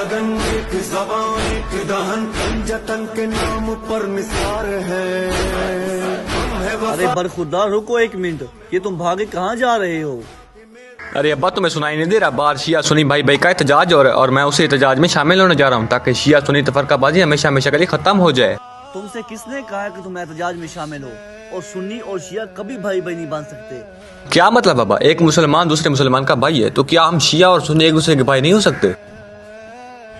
लगन एक ज़बान एक दहन पंजतन के नाम पर निसार है। अरे बरखुदा रुको एक मिनट, ये तुम भागे कहाँ जा रहे हो? अरे अब्बा तुम्हें सुनाई नहीं दे रहा? बाहर शिया सुन्नी भाई भाई का एहतजाज हो रहा है और मैं उसे एहतजाज में शामिल होने जा रहा हूँ ताकि शिया सुन्नी तफरकाबाजी हमेशा हमेशा के लिए खत्म हो जाए। तुमसे किसने कहा कि तुम एहतजाज में शामिल हो? और सुन्नी और शिया कभी भाई भाई नहीं बन सकते। क्या मतलब बाबा? एक मुसलमान दूसरे मुसलमान का भाई है तो क्या हम शिया और सुन्नी एक दूसरे के भाई नहीं हो सकते?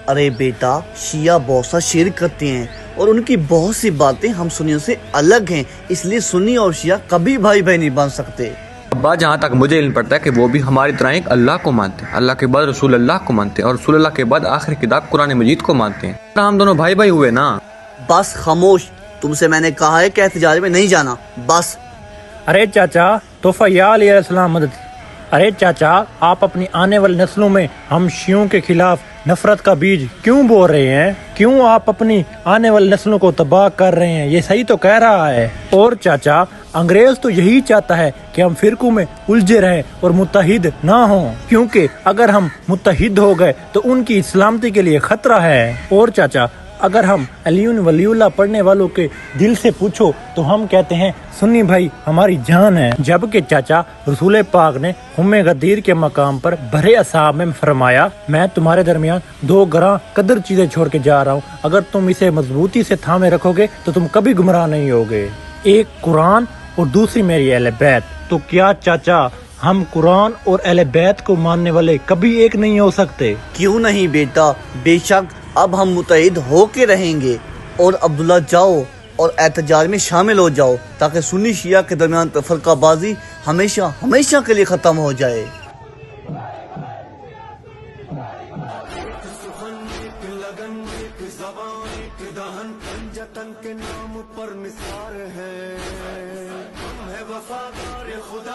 अरे बेटा, शिया बहुत सा शिर्क करते हैं और उनकी बहुत सी बातें हम सुन्नियों से अलग हैं, इसलिए सुन्नी और शिया कभी भाई भाई नहीं बन सकते। अब्बा जहाँ तक मुझे इल्म पड़ता है कि वो भी हमारी तरह एक अल्लाह को मानते हैं, अल्लाह के बाद रसूल अल्लाह को मानते हैं और रसूल अल्लाह के बाद आखिरी किताब कुरान मजीद को मानते हैं। हम दोनों भाई भाई हुए ना। बस खामोश, तुमसे मैंने कहा है कि एहतजाज में नहीं जाना, बस। अरे चाचा तोफ़ा अलैहिस्सलाम मदद। अरे चाचा, आप अपनी आने वाली नस्लों में हम शियों के खिलाफ नफरत का बीज क्यों बो रहे हैं? क्यों आप अपनी आने वाली नस्लों को तबाह कर रहे हैं? ये सही तो कह रहा है। और चाचा, अंग्रेज तो यही चाहता है कि हम फिरकों में उलझे रहें और मुत्तहिद ना हों, क्योंकि अगर हम मुत्तहिद हो गए तो उनकी सलामती के लिए खतरा है। और चाचा, अगर हम अलीउन वलीउल्लाह पढ़ने वालों के दिल से पूछो तो हम कहते हैं सुन्नी भाई हमारी जान है, जबकि चाचा रसूल पाक ने हुम्मे गदीर के मकाम पर भरे असाब में फरमाया, मैं तुम्हारे दरमियान दो गरा कदर चीजें छोड़ के जा रहा हूँ, अगर तुम इसे मजबूती से थामे रखोगे तो तुम कभी गुमराह नहीं होगे। एक कुरान और दूसरी मेरी अहले बैत। तो क्या चाचा हम कुरान और अहले बैत को मानने वाले कभी एक नहीं हो सकते? क्यों नहीं बेटा, बेशक अब हम मुत्तहिद हो के रहेंगे। और अब्दुल्ला, जाओ और एहतजाज में शामिल हो जाओ ताकि सुन्नी शिया के दरमियान तफरकाबाजी हमेशा हमेशा के लिए ख़त्म हो जाए। लगन एक ज़बान एक दहन पंजतन के नाम पर निसार है। हम है वफादार खुदा।